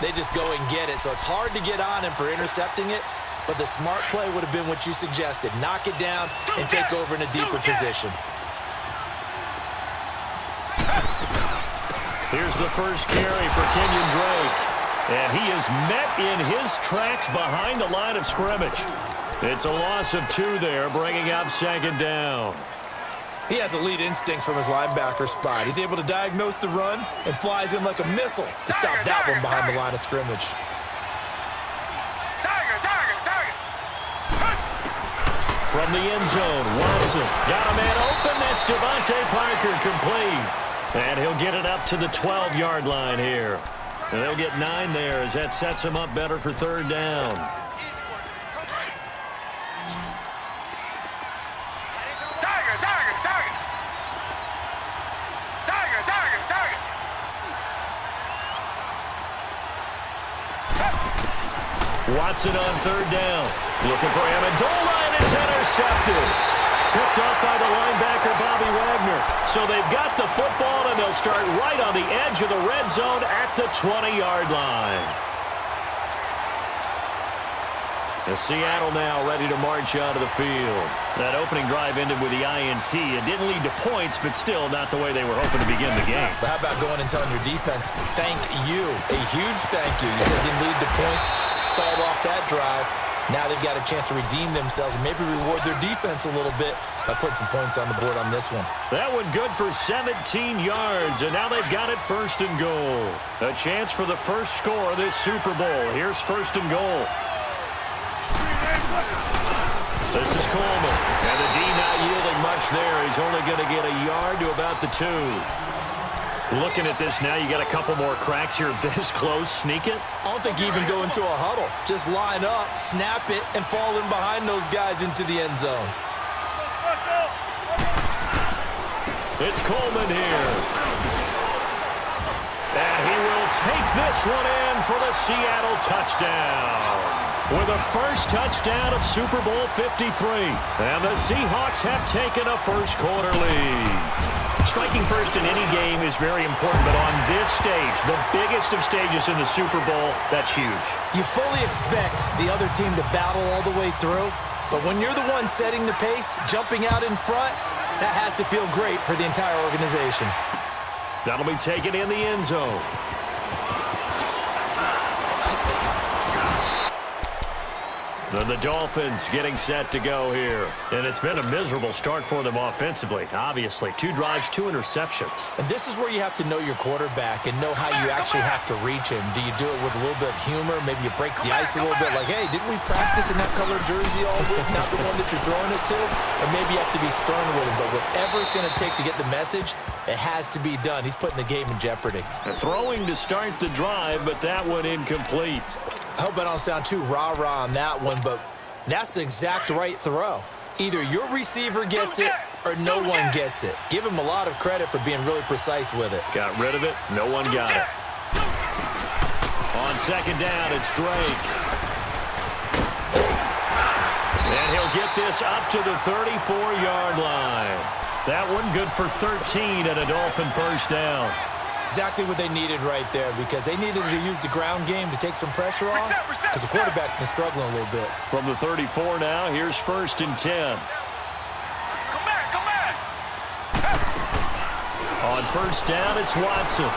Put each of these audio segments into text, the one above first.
They just go and get it. So it's hard to get on him for intercepting it, but the smart play would have been what you suggested. Knock it down and take over in a deeper position. Here's the first carry for Kenyon Drake. And he is met in his tracks behind the line of scrimmage. It's a loss of 2 there, bringing up second down. He has elite instincts from his linebacker spot. He's able to diagnose the run and flies in like a missile to stop that one behind the line of scrimmage. From the end zone, Watson got a man open. That's Devontae Parker complete. And he'll get it up to the 12-yard line here. And they'll get 9 there as that sets him up better for third down. Watson on third down. Looking for Amendola, and it's intercepted. Picked up by the linebacker, Bobby Wagner. So they've got the football, and they'll start right on the edge of the red zone at the 20-yard line. And Seattle now ready to march out of the field. That opening drive ended with the INT. It didn't lead to points, but still not the way they were hoping to begin the game. But how about going and telling your defense, thank you, a huge thank you. You said it didn't lead to points, stalled off that drive. Now they've got a chance to redeem themselves and maybe reward their defense a little bit by putting some points on the board on this one. That one good for 17 yards, and now they've got it first and goal. A chance for the first score of this Super Bowl. Here's first and goal. This is Coleman, and the D not yielding much there. He's only going to get a yard to about the 2. Looking at this now, you got a couple more cracks here this close. Sneak it. I don't think you even go into a huddle. Just line up, snap it, and fall in behind those guys into the end zone. It's Coleman here. And he will take this one in for the Seattle touchdown. With a first touchdown of Super Bowl 53. And the Seahawks have taken a first quarter lead. Striking first in any game is very important, but on this stage, the biggest of stages in the Super Bowl, that's huge. You fully expect the other team to battle all the way through, but when you're the one setting the pace, jumping out in front, that has to feel great for the entire organization. That'll be taken in the end zone. And the Dolphins getting set to go here. And it's been a miserable start for them offensively, obviously. 2 drives, 2 interceptions. And this is where you have to know your quarterback and know how you actually have to reach him. Do you do it with a little bit of humor? Maybe you break the ice a little bit like, hey, didn't we practice in that color jersey all week, not the one that you're throwing it to? Or maybe you have to be stern with him. But whatever it's going to take to get the message, it has to be done. He's putting the game in jeopardy. Throwing to start the drive, but that one incomplete. I hope I don't sound too rah-rah on that one, but that's the exact right throw. Either your receiver gets it or no one gets it. Give him a lot of credit for being really precise with it. Got rid of it. No one got it. On second down, it's Drake. And he'll get this up to the 34-yard line. That one good for 13 and a Dolphin first down. Exactly what they needed right there, because they needed to use the ground game to take some pressure off, because the quarterback's been struggling a little bit. From the 34 now, here's first and 10. Come back. On first down, it's Watson.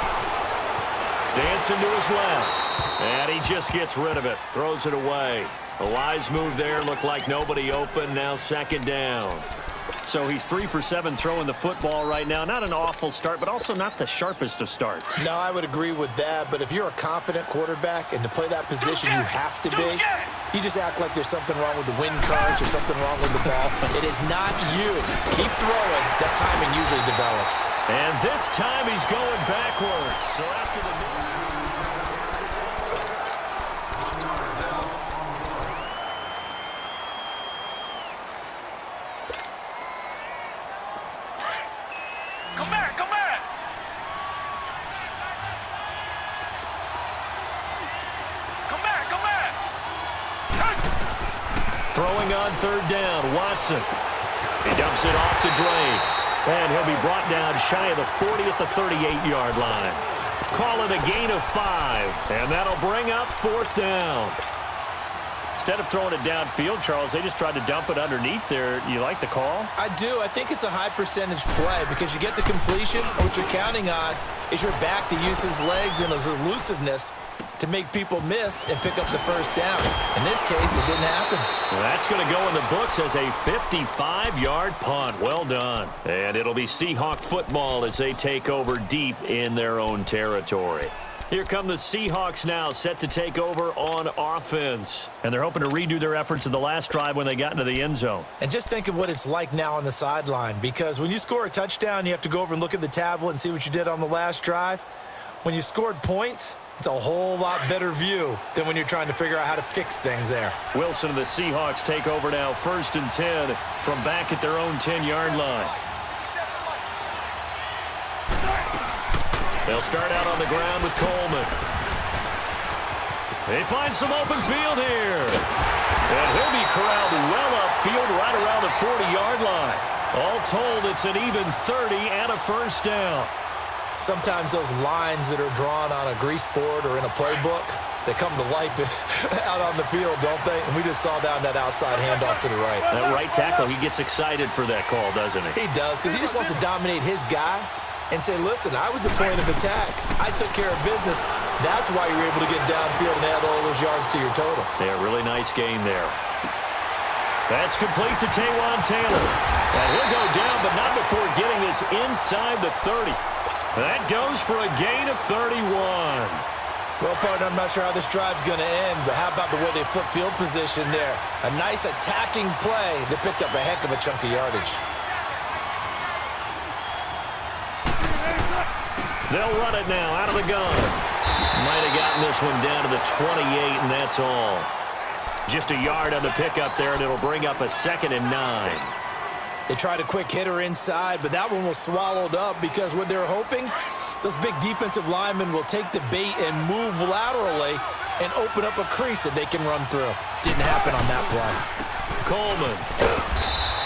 Dancing to his left. And he just gets rid of it. Throws it away. A wise move there. Looked like nobody open. Now second down. So he's 3 for 7 throwing the football right now. Not an awful start, but also not the sharpest of starts. No, I would agree with that. But if you're a confident quarterback and to play that position you have to be, you just act like there's something wrong with the wind currents or something wrong with the ball. It is not you. Keep throwing. That timing usually develops. And this time he's going backwards. So after the... Come back. Throwing on third down, Watson. He dumps it off to Drake. And he'll be brought down shy of the 40 at the 38-yard line. Call it a gain of 5, and that'll bring up 4th down. Instead of throwing it downfield, Charles, they just tried to dump it underneath there. You like the call? I do. I think it's a high percentage play because you get the completion. What you're counting on is your back to use his legs and his elusiveness to make people miss and pick up the first down. In this case, it didn't happen. Well, that's going to go in the books as a 55-yard punt. Well done. And it'll be Seahawk football as they take over deep in their own territory. Here come the Seahawks now, set to take over on offense. And they're hoping to redo their efforts in the last drive when they got into the end zone. And just think of what it's like now on the sideline, because when you score a touchdown, you have to go over and look at the tablet and see what you did on the last drive. When you scored points, it's a whole lot better view than when you're trying to figure out how to fix things there. Wilson and the Seahawks take over now, 1st and 10 from back at their own 10-yard line. They'll start out on the ground with Coleman. They find some open field here. And he'll be corralled well upfield right around the 40-yard line. All told, it's an even 30 and a first down. Sometimes those lines that are drawn on a grease board or in a playbook, they come to life out on the field, don't they? And we just saw down that outside handoff to the right. That right tackle, he gets excited for that call, doesn't he? He does, because he just wants to dominate his guy and say, listen, I was the point of attack. I took care of business. That's why you're able to get downfield and add all those yards to your total. Yeah, really nice gain there. That's complete to Taywan Taylor. And he'll go down, but not before getting this inside the 30. That goes for a gain of 31. Well, partner, I'm not sure how this drive's going to end, but how about the way they flip field position there? A nice attacking play that picked up a heck of a chunk of yardage. They'll run it now out of the gun. Might have gotten this one down to the 28, and that's all. Just a yard on the pickup there, and it'll bring up a 2nd and 9. They tried a quick hitter inside, but that one was swallowed up because what they're hoping, those big defensive linemen will take the bait and move laterally and open up a crease that they can run through. Didn't happen on that play. Coleman.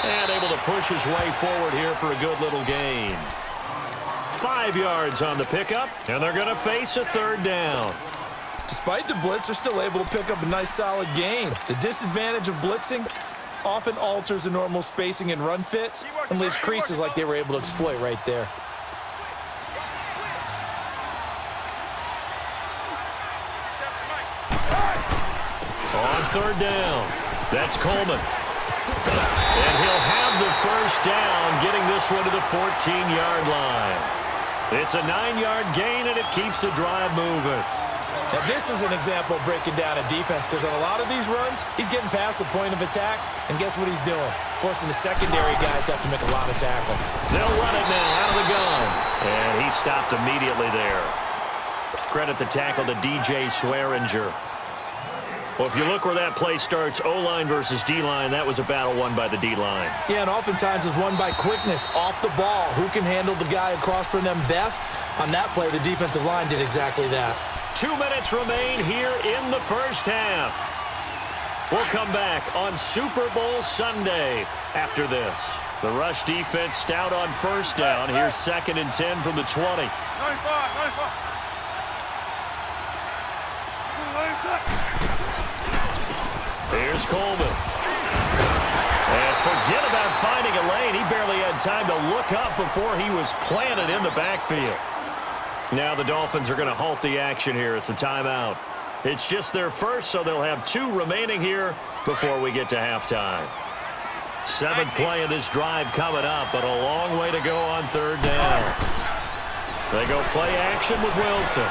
And able to push his way forward here for a good little gain. 5 yards on the pickup, and they're going to face a 3rd down. Despite the blitz, they're still able to pick up a nice solid gain. The disadvantage of blitzing often alters the normal spacing and run fits and leaves creases like they were able to exploit right there. On 3rd down, that's Coleman. And he'll have the first down, getting this one to the 14-yard line. It's a 9-yard gain, and it keeps the drive moving. Now, this is an example of breaking down a defense, because on a lot of these runs, he's getting past the point of attack, and guess what he's doing? Forcing the secondary guys to have to make a lot of tackles. They'll run it now out of the gun. And he stopped immediately there. Credit the tackle to DJ Swearinger. Well, if you look where that play starts, O-line versus D-line, that was a battle won by the D-line. Yeah, and oftentimes it's won by quickness off the ball. Who can handle the guy across from them best? On that play, the defensive line did exactly that. 2 minutes remain here in the first half. We'll come back on Super Bowl Sunday after this. The rush defense stout on first down. Here's 2nd and 10 from the 20. Here's Coleman. And forget about finding a lane. He barely had time to look up before he was planted in the backfield. Now the Dolphins are going to halt the action here. It's a timeout. It's just their first, so they'll have 2 remaining here before we get to halftime. 7th play of this drive coming up, but a long way to go on 3rd down. They go play action with Wilson.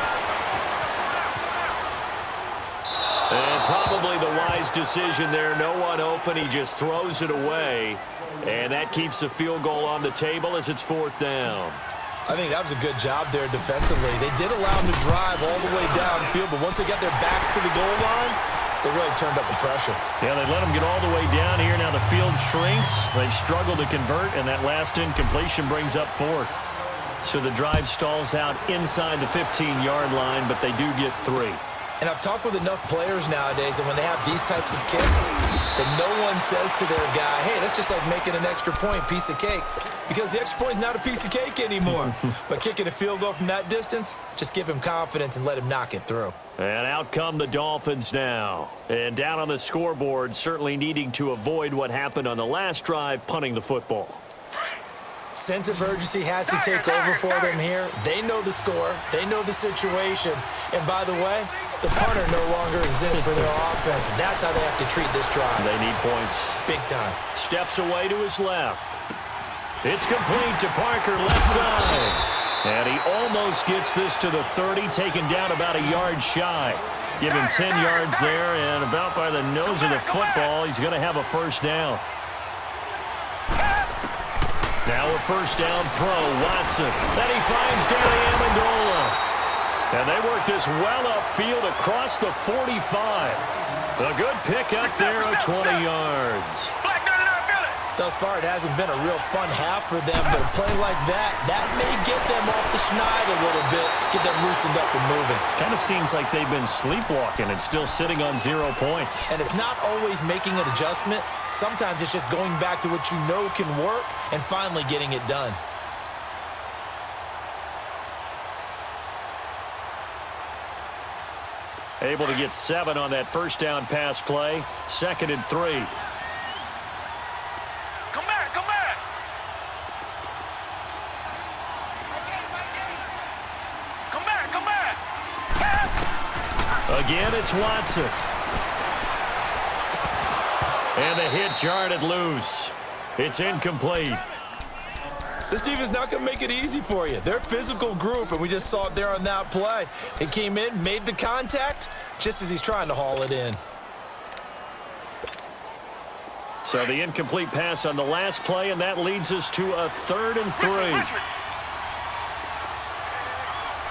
And probably the wise decision there. No one open. He just throws it away. And that keeps the field goal on the table as it's 4th down. I think that was a good job there defensively. They did allow him to drive all the way downfield, but once they got their backs to the goal line, they really turned up the pressure. Yeah, they let them get all the way down here. Now the field shrinks. They've struggled to convert, and that last incompletion brings up 4th. So the drive stalls out inside the 15-yard line, but they do get 3. And I've talked with enough players nowadays that when they have these types of kicks, that no one says to their guy, hey, that's just like making an extra point, piece of cake. because the extra point is not a piece of cake anymore. But kicking a field goal from that distance, just give him confidence and let him knock it through. And out come the Dolphins now. And down on the scoreboard, certainly needing to avoid what happened on the last drive, punting the football. Sense of urgency has to take over for them here. They know the score. They know the situation. And by the way, the punter no longer exists for their offense. That's how they have to treat this drive. They need points. Big time. Steps away to his left. It's complete to Parker, left side. And he almost gets this to the 30, taken down about a yard shy. Give him 10 yards there, and about by the nose of the football, he's going to have a first down. Now a first down throw, Watson. Then he finds Danny Amendola. And they work this well upfield across the 45. A good pick up there at 20 yards. Thus far, it hasn't been a real fun half for them, but a play like that may get them off the schneid a little bit, get them loosened up and moving. Kind of seems like they've been sleepwalking and still sitting on 0 points. And it's not always making an adjustment. Sometimes it's just going back to what you know can work and finally getting it done. Able to get 7 on that first down pass play. 2nd and 3. Come back, come back. Come back, come back. Again, it's Watson. And the hit jarred it loose. It's incomplete. This defense is not going to make it easy for you. They're a physical group, and we just saw it there on that play. It came in, made the contact, just as he's trying to haul it in. So the incomplete pass on the last play, and that leads us to a 3rd and 3. Richmond.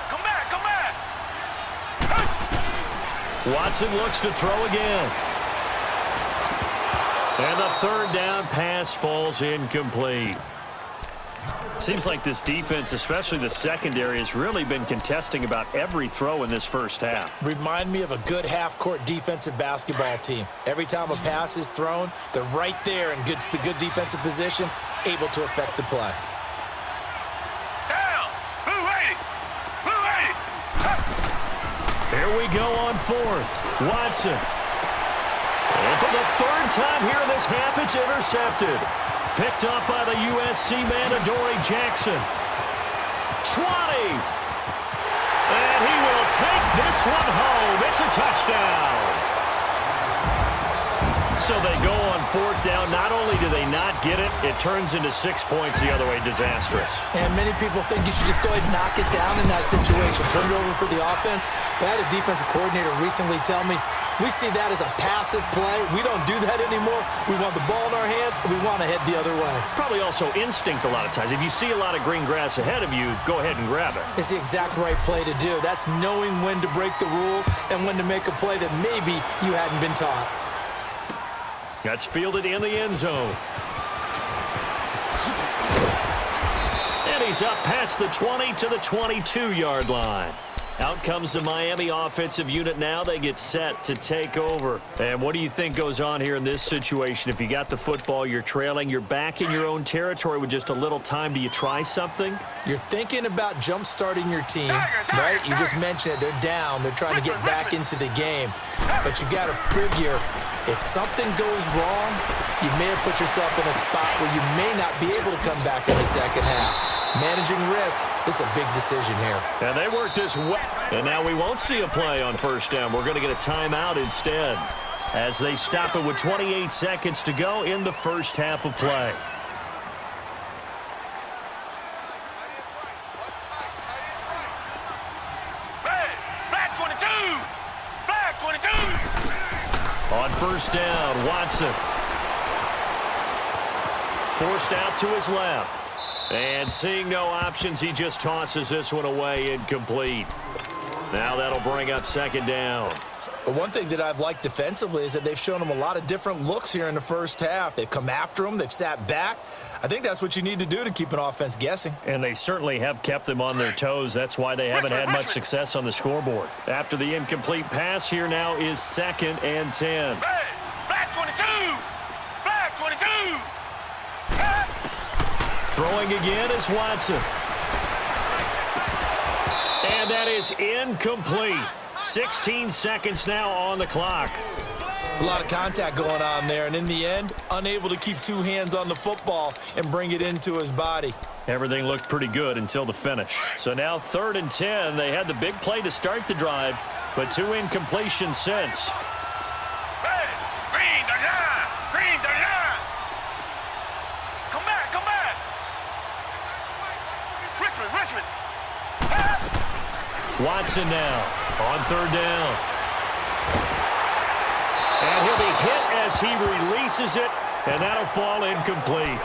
Come back, come back. Watson looks to throw again. And the 3rd down pass falls incomplete. Seems like this defense, especially the secondary, has really been contesting about every throw in this first half. Remind me of a good half-court defensive basketball team. Every time a pass is thrown, they're right there in good defensive position, able to affect the play. Down. Who ready? Who ready? Here we go on 4th. Watson. And for the 3rd time here in this half, it's intercepted. Picked up by the USC man, Adoree Jackson. 20. And he will take this one home. It's a touchdown. So they go on 4th down. Not only do they not get it, it turns into 6 points the other way. Disastrous. And many people think you should just go ahead and knock it down in that situation. Turn it over for the offense. But I had a defensive coordinator recently tell me, we see that as a passive play. We don't do that anymore. We want the ball in our hands, and we want to head the other way. Probably also instinct a lot of times. If you see a lot of green grass ahead of you, go ahead and grab it. It's the exact right play to do. That's knowing when to break the rules and when to make a play that maybe you hadn't been taught. That's fielded in the end zone. And he's up past the 20 to the 22-yard line. Out comes the Miami offensive unit now. They get set to take over. And what do you think goes on here in this situation? If you got the football, you're trailing, you're back in your own territory with just a little time. Do you try something? You're thinking about jump-starting your team, right? You just mentioned it. They're down. They're trying to get back into the game. But you got to figure, if something goes wrong, you may have put yourself in a spot where you may not be able to come back in the second half. Managing risk, this is a big decision here. And they work this well. And now we won't see a play on first down. We're going to get a timeout instead as they stop it with 28 seconds to go in the first half of play. Black 22. Black 22. On first down, Watson. Forced out to his left. And seeing no options, he just tosses this one away incomplete. Now that'll bring up 2nd down. But one thing that I've liked defensively is that they've shown them a lot of different looks here in the first half. They've come after them. They've sat back. I think that's what you need to do to keep an offense guessing. And they certainly have kept them on their toes. That's why they haven't had much success on the scoreboard. After the incomplete pass, here now is 2nd and 10. Black 22. Black 22. Throwing again is Watson. And that is incomplete. 16 seconds now on the clock. It's a lot of contact going on there, and in the end, unable to keep two hands on the football and bring it into his body. Everything looked pretty good until the finish. So now 3rd and 10. They had the big play to start the drive, but 2 incompletions since. Hey, green the line. Green the line. Come back, come back. Richmond. Watson now on 3rd down. And he'll be hit as he releases it, and that'll fall incomplete.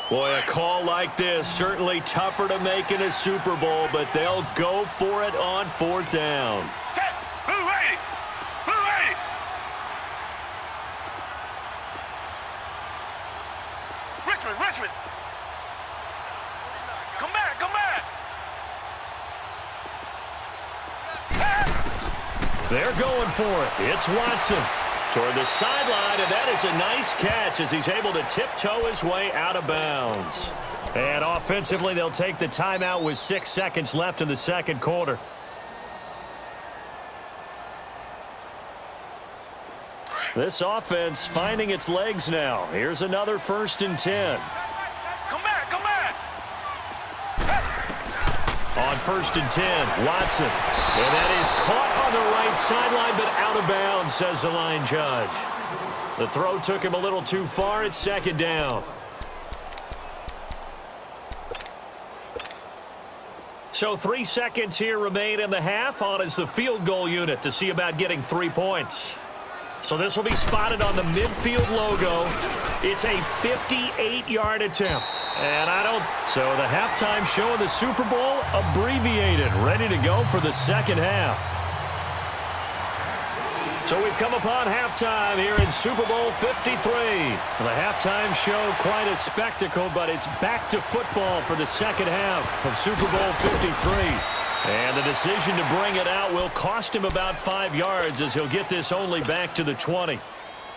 Boy, a call like this, certainly tougher to make in a Super Bowl, but they'll go for it on 4th down. Set. Blue 80. Blue 80. Richmond. Come back. They're going for it. It's Watson toward the sideline, and that is a nice catch as he's able to tiptoe his way out of bounds. And offensively, they'll take the timeout with 6 seconds left in the second quarter. This offense finding its legs now. Here's another 1st and 10. Come back. On 1st and 10, Watson. And that is caught on the right sideline, but out of bounds, says the line judge. The throw took him a little too far. It's 2nd down. So 3 seconds here remain in the half. On is the field goal unit to see about getting 3 points. So this will be spotted on the midfield logo. It's a 58-yard attempt. And so the halftime show of the Super Bowl abbreviated, ready to go for the second half. So we've come upon halftime here in Super Bowl 53. The halftime show, quite a spectacle, but it's back to football for the second half of Super Bowl 53. And the decision to bring it out will cost him about 5 yards as he'll get this only back to the 20.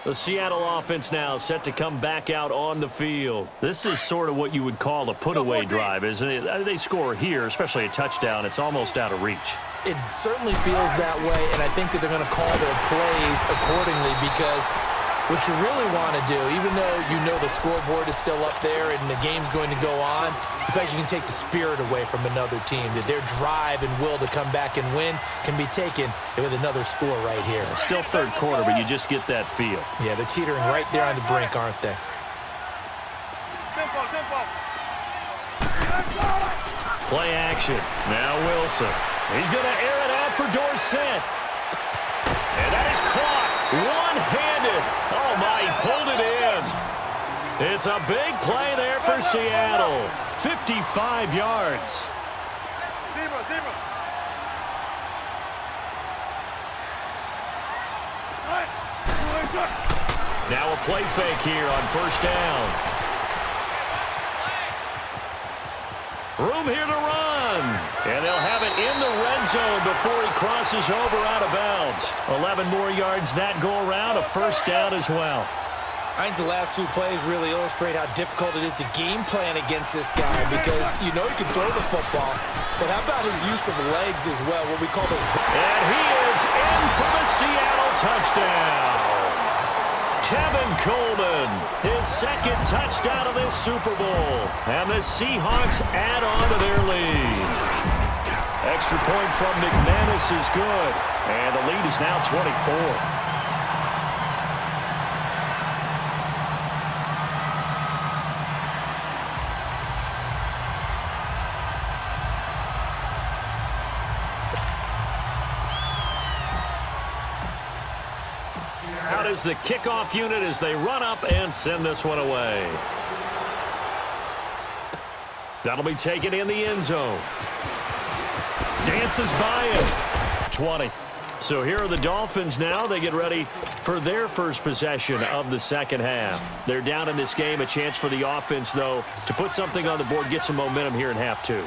The Seattle offense now set to come back out on the field. This is sort of what you would call a put-away drive, isn't it? They score here, especially a touchdown. It's almost out of reach. It certainly feels that way, and I think that they're going to call their plays accordingly because what you really want to do, even though you know the scoreboard is still up there and the game's going to go on, you feel like you can take the spirit away from another team, that their drive and will to come back and win can be taken with another score right here. Still third quarter, but you just get that feel. Yeah, they're teetering right there on the brink, aren't they? Tempo. Play action. Now Wilson. He's going to air it out for Dorsett. And that is caught. One-handed. Oh, my, he pulled it in. It's a big play there for Seattle. 55 yards. Zebra. Now a play fake here on first down. Room here to run. And they'll have it in the red zone before he crosses over out of bounds. 11 more yards that go around, a first down as well. I think the last two plays really illustrate how difficult it is to game plan against this guy because you know he can throw the football, but how about his use of legs as well, what we call those... And he is in for the Seattle touchdown. Tevin Coleman, his second touchdown of this Super Bowl. And the Seahawks add on to their lead. Extra point from McManus is good. And the lead is now 24. Out is the kickoff unit as they run up and send this one away. That'll be taken in the end zone. Dances by it. 20. So here are the Dolphins now. They get ready for their first possession of the second half. They're down in this game. A chance for the offense, though, to put something on the board, get some momentum here in half two.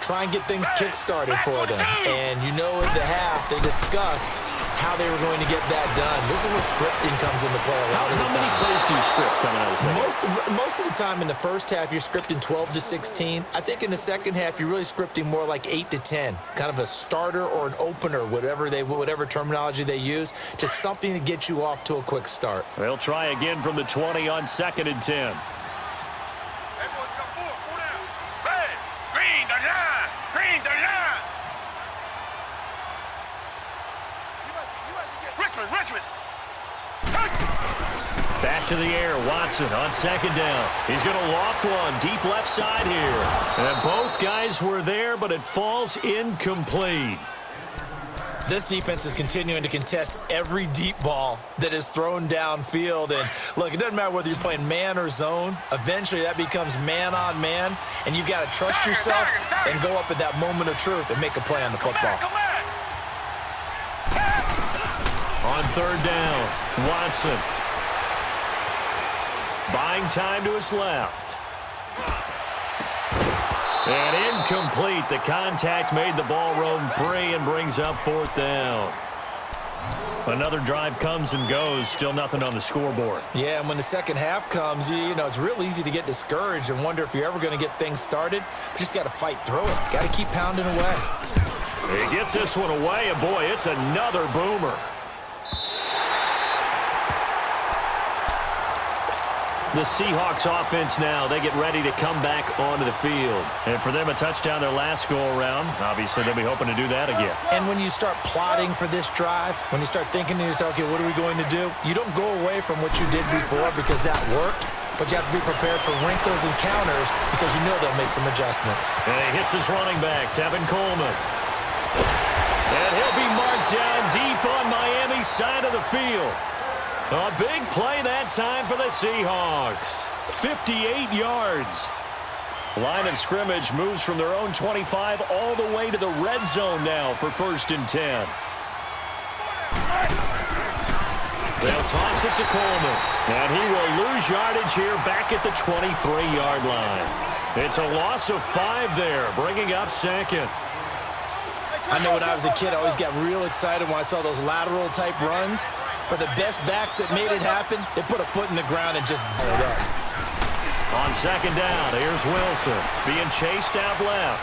try and get things kick-started for them. And you know at the half, they discussed how they were going to get that done. This is where scripting comes into play a lot of the time. How many plays do you script coming out of the second? Most of the time in the first half, you're scripting 12 to 16. I think in the second half, you're really scripting more like 8 to 10, kind of a starter or an opener, whatever terminology they use, just something to get you off to a quick start. They'll try again from the 20 on 2nd and 10. Richmond. Back to the air, Watson on 2nd down. He's going to loft one deep left side here. And both guys were there, but it falls incomplete. This defense is continuing to contest every deep ball that is thrown downfield. And look, it doesn't matter whether you're playing man or zone. Eventually, that becomes man on man. And you've got to trust yourself and go up at that moment of truth and make a play on the football. On 3rd down, Watson. Buying time to his left. And incomplete. The contact made the ball roam free and brings up 4th down. Another drive comes and goes. Still nothing on the scoreboard. Yeah, and when the second half comes, you know, it's real easy to get discouraged and wonder if you're ever going to get things started. You just got to fight through it. Got to keep pounding away. He gets this one away, and boy, it's another boomer. The Seahawks offense now, they get ready to come back onto the field. And for them, a touchdown their last go-around. Obviously, they'll be hoping to do that again. And when you start plotting for this drive, when you start thinking to yourself, okay, what are we going to do? You don't go away from what you did before because that worked, but you have to be prepared for wrinkles and counters because you know they'll make some adjustmts. And he hits his running back, Tevin Coleman. And he'll be marked down deep on Miami's side of the field. A big play that time for the Seahawks. 58 yards. Line of scrimmage moves from their own 25 all the way to the red zone now for 1st and 10. They'll toss it to Coleman. And he will lose yardage here back at the 23-yard line. It's a loss of 5 there, bringing up 2nd. I know when I was a kid, I always got real excited when I saw those lateral-type runs. But the best backs that made it happen, they put a foot in the ground and just blew it up. On 2nd down, here's Wilson being chased out left.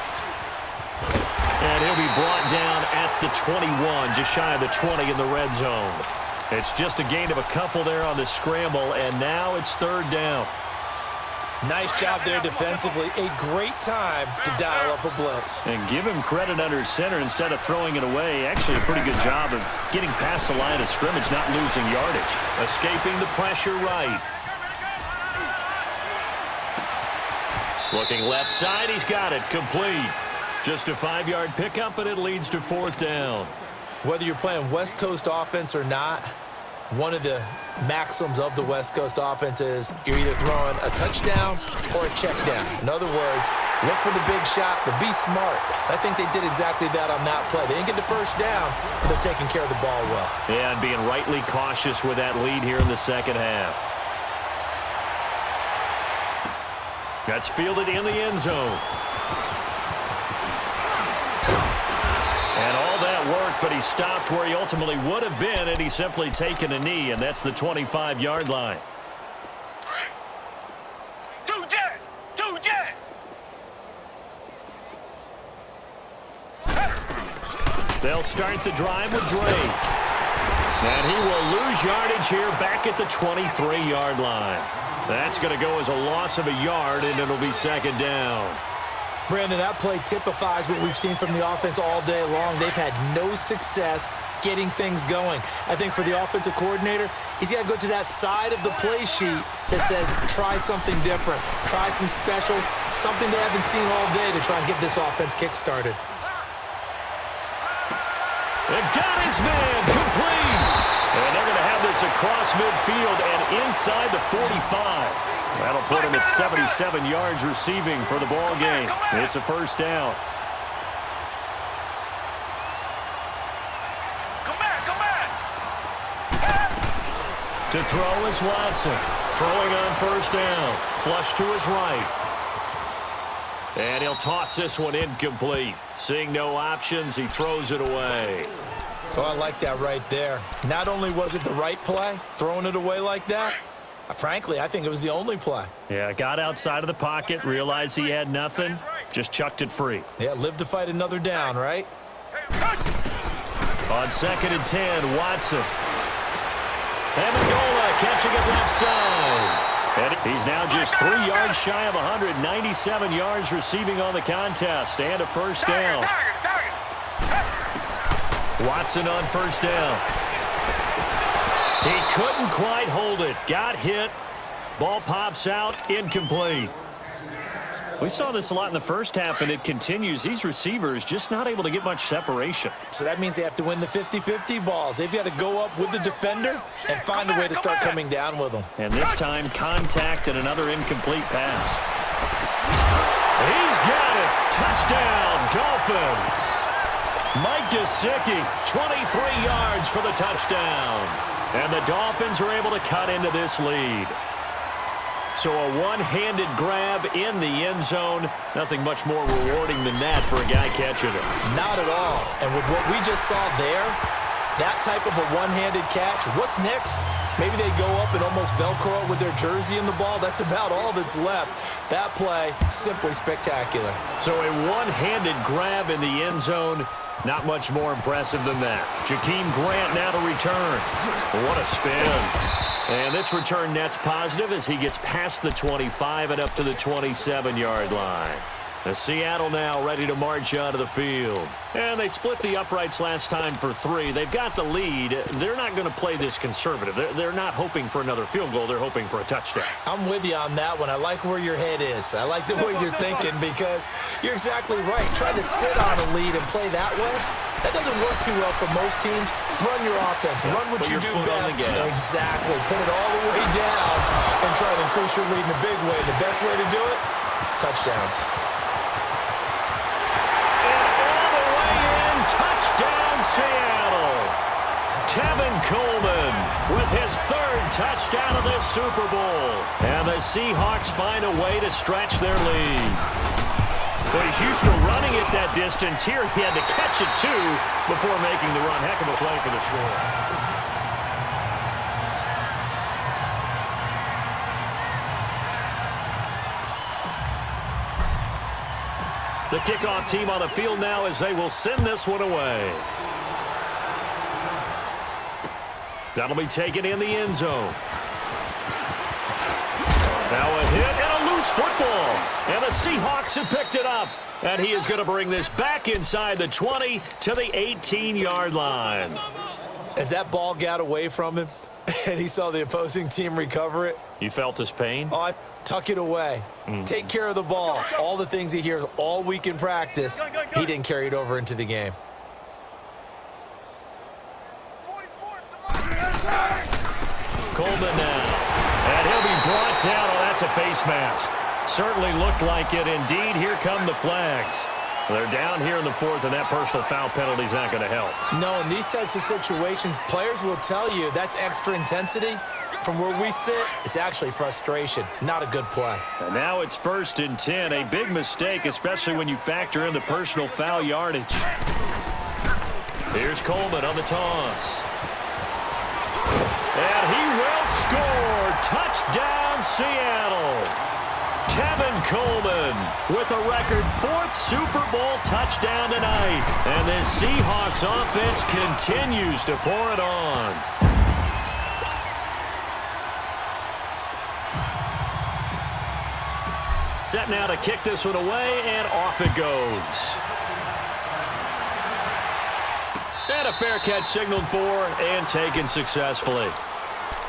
And he'll be brought down at the 21, just shy of the 20 in the red zone. It's just a gain of a couple there on the scramble, and now it's 3rd down. Nice job there defensively. A great time to dial up a blitz. And give him credit under center instead of throwing it away. Actually a pretty good job of getting past the line of scrimmage, not losing yardage. Escaping the pressure right. Looking left side, he's got it. Complete. Just a 5-yard pickup, and it leads to 4th down. Whether you're playing West Coast offense or not, one of the maxims of the West Coast offense is you're either throwing a touchdown or a check down. In other words, look for the big shot, but be smart. I think they did exactly that on that play. They didn't get the first down, but they're taking care of the ball well. Yeah, and being rightly cautious with that lead here in the second half. That's fielded in the end zone. And all that worked, but he stopped where he ultimately would have been, and he's simply taken a knee, and that's the 25-yard line. Two jet. They'll start the drive with Drake. And he will lose yardage here back at the 23-yard line. That's going to go as a loss of a yard, and it'll be 2nd down. Brandon, that play typifies what we've seen from the offense all day long. They've had no success getting things going. I think for the offensive coordinator, he's got to go to that side of the play sheet that says try something different, try some specials, something they haven't seen all day to try and get this offense kick-started. They got his man complete. And they're going to have this across midfield and inside the 45. That'll put him at 77 yards receiving for the ball game. It's a 1st down. Come back. To throw is Watson. Throwing on 1st down. Flush to his right. And he'll toss this one incomplete. Seeing no options, he throws it away. Oh, I like that right there. Not only was it the right play, throwing it away like that, frankly, I think it was the only play. Yeah, got outside of the pocket, realized he had nothing, just chucked it free. Yeah, live to fight another down, right? On 2nd and 10, Watson. Amendola catching it left side. And he's now just 3 yards shy of 197 yards receiving on the contest and a first down. Watson on first down. He couldn't quite hold it. Got hit. Ball pops out. Incomplete. We saw this a lot in the first half, and it continues. These receivers just not able to get much separation. So that means they have to win the 50-50 balls. They've got to go up with the defender and find a way to start coming down with them. And this time, contact and another incomplete pass. He's got it. Touchdown, Dolphins. Mike Gesicki, 23 yards for the touchdown. And the Dolphins are able to cut into this lead. So a one-handed grab in the end zone. Nothing much more rewarding than that for a guy catching it. Not at all. And with what we just saw there, that type of a one-handed catch, what's next? Maybe they go up and almost Velcro with their jersey in the ball. That's about all that's left. That play, simply spectacular. So a one-handed grab in the end zone. Not much more impressive than that. Jakeem Grant now to return. What a spin. And this return net's positive as he gets past the 25 and up to the 27-yard line. The Seattle now ready to march onto the field. And they split the uprights last time for 3. They've got the lead. They're not going to play this conservative. They're not hoping for another field goal. They're hoping for a touchdown. I'm with you on that one. I like where your head is. I like the way you're thinking because you're exactly right. Trying to sit on a lead and play that way, that doesn't work too well for most teams. Run your offense. Run what you do best. Exactly. Put it all the way down and try to increase your lead in a big way. The best way to do it, touchdowns. Touchdown, Seattle. Tevin Coleman with his 3rd touchdown of this Super Bowl. And the Seahawks find a way to stretch their lead. Well, he's used to running it that distance. Here he had to catch it, too, before making the run. Heck of a play for the score. The kickoff team on the field now as they will send this one away. That'll be taken in the end zone. Now a hit and a loose football. And the Seahawks have picked it up. And he is going to bring this back inside the 20 to the 18-yard line. As that ball got away from him and he saw the opposing team recover it. You felt his pain? Oh, tuck it away. Take care of the ball. All the things he hears all week in practice, he didn't carry it over into the game. Coleman now. And he'll be brought down. Oh, that's a face mask. Certainly looked like it. Indeed, here come the flags. They're down here in the 4th, and that personal foul penalty is not going to help. No, in these types of situations, players will tell you that's extra intensity. From where we sit, it's actually frustration. Not a good play. And now it's 1st and 10. A big mistake, especially when you factor in the personal foul yardage. Here's Coleman on the toss. And he will score. Touchdown, Seattle. Tevin Coleman with a record 4th Super Bowl touchdown tonight. And this Seahawks offense continues to pour it on. Set now to kick this one away, and off it goes. And a fair catch signaled for and taken successfully.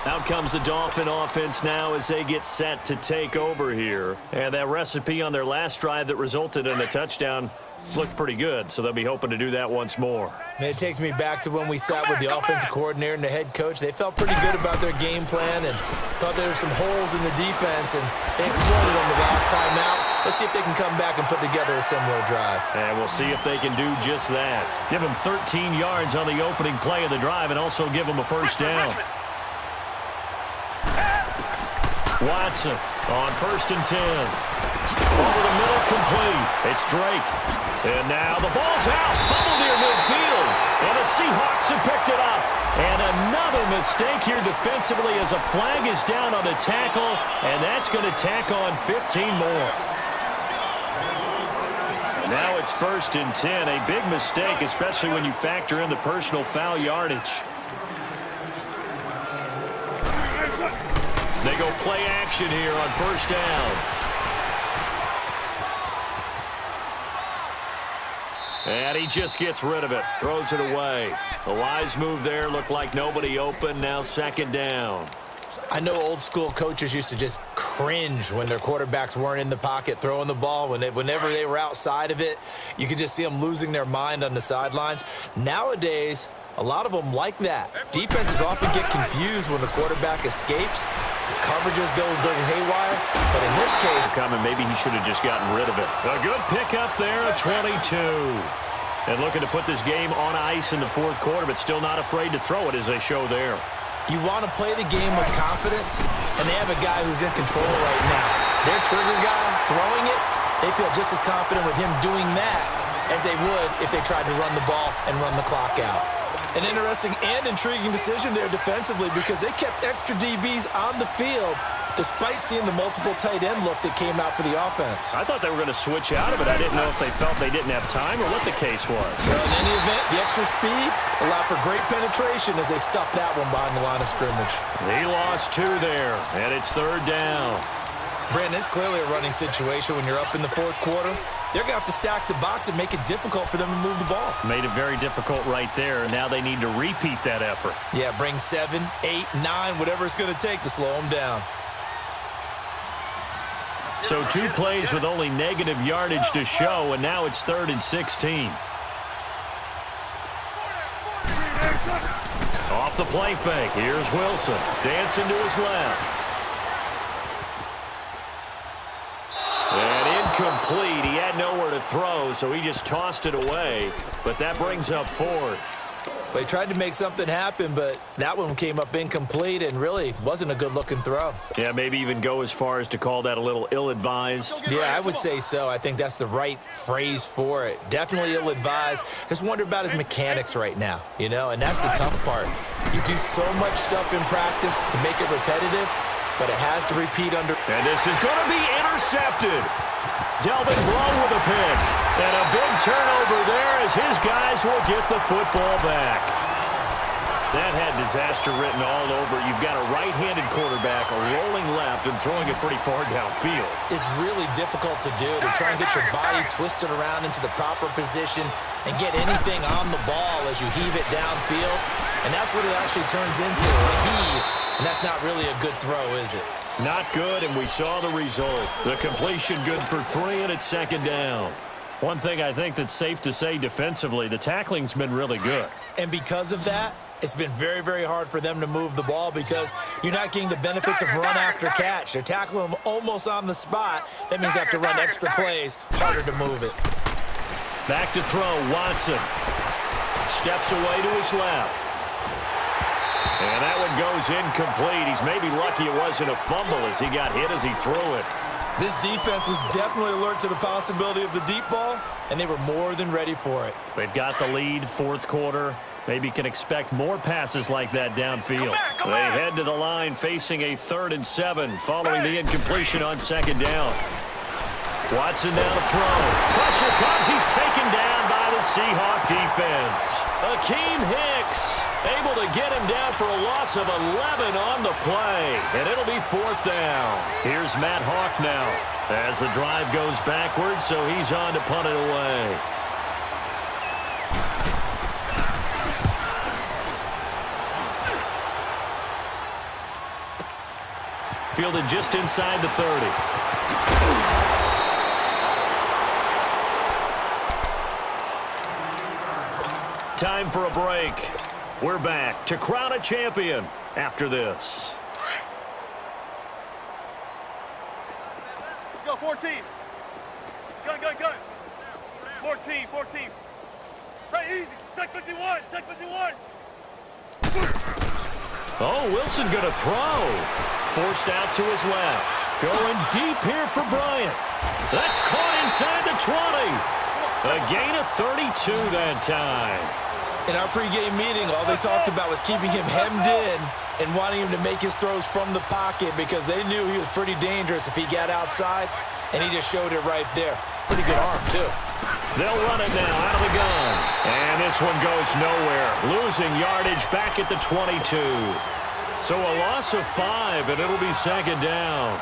Out comes the Dolphin offense now as they get set to take over here. And that recipe on their last drive that resulted in a touchdown looked pretty good, so they'll be hoping to do that once more. And it takes me back to when we sat with the offensive coordinator and the head coach. They felt pretty good about their game plan and thought there were some holes in the defense, and they exploited them the last time out. Let's see if they can come back and put together a similar drive. And we'll see if they can do just that. Give them 13 yards on the opening play of the drive and also give them a first down. Watson on 1st and 10. Over the middle, complete. It's Drake. And now the ball's out. Fumble near midfield. And the Seahawks have picked it up. And another mistake here defensively as a flag is down on the tackle. And that's going to tack on 15 more. Now it's 1st and 10. A big mistake, especially when you factor in the personal foul yardage. They go play action here on 1st down. And he just gets rid of it. Throws it away. A wise move there. Looked like nobody open. Now 2nd down. I know old school coaches used to just cringe when their quarterbacks weren't in the pocket throwing the ball. Whenever they were outside of it, you could just see them losing their mind on the sidelines. Nowadays, a lot of them like that. Defenses often get confused when the quarterback escapes. Coverages go haywire. But in this case, Maybe he should have just gotten rid of it. A good pickup there, a 22. And looking to put this game on ice in the 4th quarter, but still not afraid to throw it as they show there. you want to play the game with confidence, and they have a guy who's in control right now. Their trigger guy throwing it, they feel just as confident with him doing that as they would if they tried to run the ball and run the clock out. An interesting and intriguing decision there defensively because they kept extra DBs on the field despite seeing the multiple tight end look that came out for the offense. I thought they were going to switch out of it. I didn't know if they felt they didn't have time or what the case was. Well, in any event, the extra speed allowed for great penetration as they stuffed that one behind the line of scrimmage. He lost 2 there, and it's 3rd down. Brandon, it's clearly a running situation when you're up in the 4th quarter. They're going to have to stack the box and make it difficult for them to move the ball. Made it very difficult right there, and now they need to repeat that effort. Yeah, bring 7, 8, 9, whatever it's going to take to slow them down. So 2 plays with only negative yardage to show, and now it's 3rd and 16. Off the play fake. Here's Wilson. Dancing to his left. And incomplete. He had nowhere to throw, so he just tossed it away. But that brings up 4th. They tried to make something happen, but that one came up incomplete and really wasn't a good-looking throw. Yeah, maybe even go as far as to call that a little ill-advised. Yeah, I would say so. I think that's the right phrase for it. Definitely ill-advised. Just wonder about his mechanics right now, you know, and that's the tough part. You do so much stuff in practice to make it repetitive, but it has to repeat under. And this is going to be intercepted. Delvin Blow with a pick. And a big turnover there as his guys will get the football back. That had disaster written all over. You've got a right-handed quarterback, a rolling left, and throwing it pretty far downfield. It's really difficult to do, to try and get your body twisted around into the proper position and get anything on the ball as you heave it downfield. And that's what it actually turns into, a heave. And that's not really a good throw, is it? Not good, and we saw the result. The completion good for 3, and it's 2nd down. One thing I think that's safe to say defensively, the tackling's been really good. And because of that, it's been very, very hard for them to move the ball because you're not getting the benefits of run after catch. They're tackling them almost on the spot. That means they have to run extra plays, harder to move it. Back to throw, Watson. Steps away to his left. And that one goes incomplete. He's maybe lucky it wasn't a fumble as he got hit as he threw it. This defense was definitely alert to the possibility of the deep ball, and they were more than ready for it. They've got the lead, 4th quarter. Maybe can expect more passes like that downfield. They head to the line facing a 3rd and 7 following the incompletion on 2nd down. Watson down to throw. Pressure comes. He's taken down by the Seahawk defense. Akeem Hicks able to get him down for a loss of 11 on the play. And it'll be 4th down. Here's Matt Hawk now as the drive goes backwards, so he's on to punt it away. Fielded just inside the 30. Time for a break. We're back to crown a champion after this. Let's go, 14. Gun. 14. Hey, easy. Check 51. Oh, Wilson going to throw. Forced out to his left. Going deep here for Bryant. That's caught inside the 20. A gain of 32 that time. In our pregame meeting, all they talked about was keeping him hemmed in and wanting him to make his throws from the pocket because they knew he was pretty dangerous if he got outside, and he just showed it right there. Pretty good arm, too. They'll run it now out of the gun. And this one goes nowhere. Losing yardage back at the 22. So a loss of 5, and it'll be second down.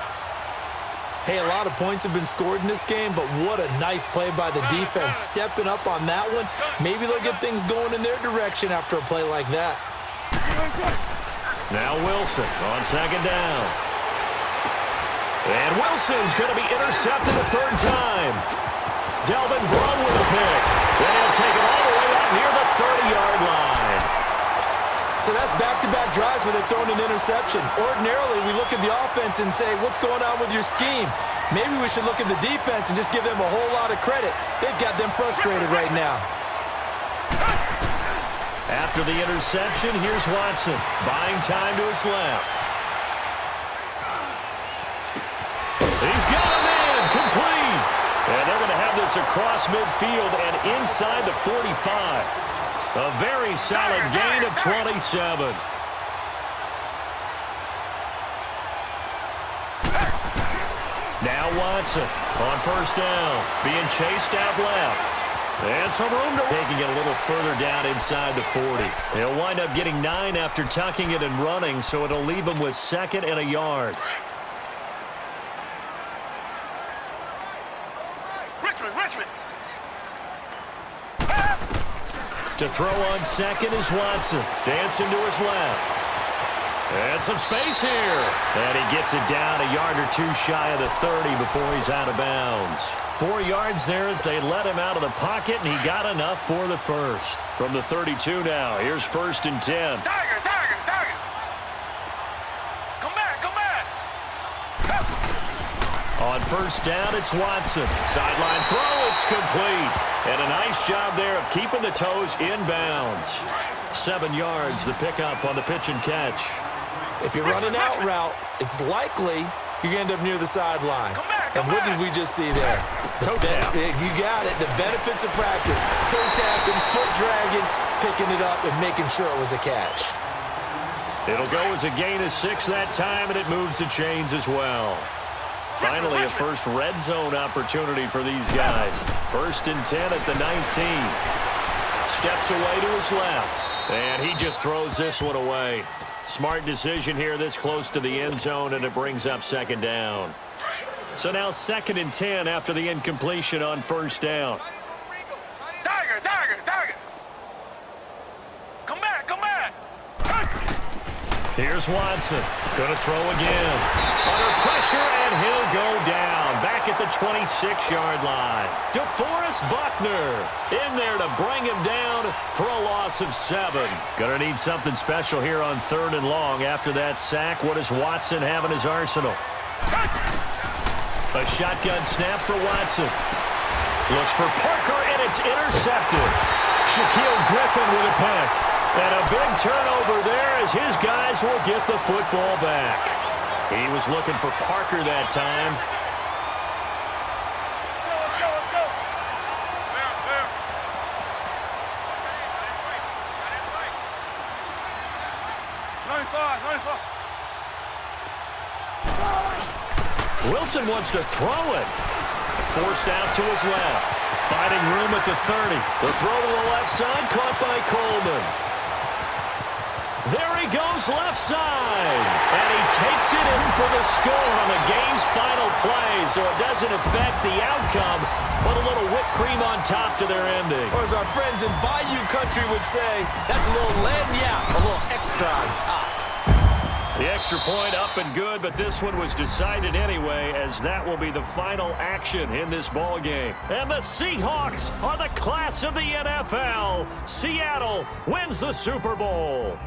Hey, a lot of points have been scored in this game, but what a nice play by the defense. Stepping up on that one. Maybe they'll get things going in their direction after a play like that. Now Wilson on second down. And Wilson's going to be intercepted a third time. Delvin Breaux with a pick. Then he'll take it all the way out near the 30-yard line. So that's back-to-back drives where they've thrown an interception. Ordinarily, we look at the offense and say, what's going on with your scheme? Maybe we should look at the defense and just give them a whole lot of credit. They've got them frustrated right now. After the interception, here's Watson. Buying time to his left. He's got him in. Complete. And they're going to have this across midfield and inside the 45. A very solid gain of 27. Now Watson on first down. Being chased out left. And some room to taking it a little further down inside the 40. He'll wind up getting 9 after tucking it and running, so it'll leave him with 2nd and a yard. Richmond. To throw on second is Watson. Dancing to his left. And some space here. And he gets it down a yard or 2 shy of the 30 before he's out of bounds. 4 yards there as they let him out of the pocket, and he got enough for the first. From the 32 now, here's 1st and 10. Tiger. Come back. On first down, it's Watson. Sideline throw, it's complete. And a nice job there of keeping the toes inbounds. 7 yards, the pickup on the pitch and catch. If you're running out route, it's likely you're going to end up near the sideline. And what did we just see there? Toe tap. You got it. The benefits of practice. Toe tapping, foot dragging, picking it up, and making sure it was a catch. It'll go as a gain of 6 that time, and it moves the chains as well. Finally, a first red zone opportunity for these guys. 1st and 10 at the 19. Steps away to his left. And he just throws this one away. Smart decision here this close to the end zone, and it brings up 2nd down. So now 2nd and 10 after the incompletion on first down. Tiger. Come back. Here's Watson. Going to throw again. Under pressure, and he'll go down. Back at the 26-yard line. DeForest Buckner in there to bring him down for a loss of 7. Going to need something special here on 3rd and long after that sack. What does Watson have in his arsenal? A shotgun snap for Watson. Looks for Parker, and it's intercepted. Shaquille Griffin with a pick. And a big turnover there as his guys will get the football back. He was looking for Parker that time. Let's go. Wilson wants to throw it. Forced out to his left. Finding room at the 30. The throw to the left side, caught by Coleman. There he goes left side. And he takes it in for the score on the game's final play. So it doesn't affect the outcome, but a little whipped cream on top to their ending. Or as our friends in Bayou Country would say, that's a little lagniappe, a little extra on top. The extra point up and good, but this one was decided anyway, as that will be the final action in this ball game. And the Seahawks are the class of the NFL. Seattle wins the Super Bowl.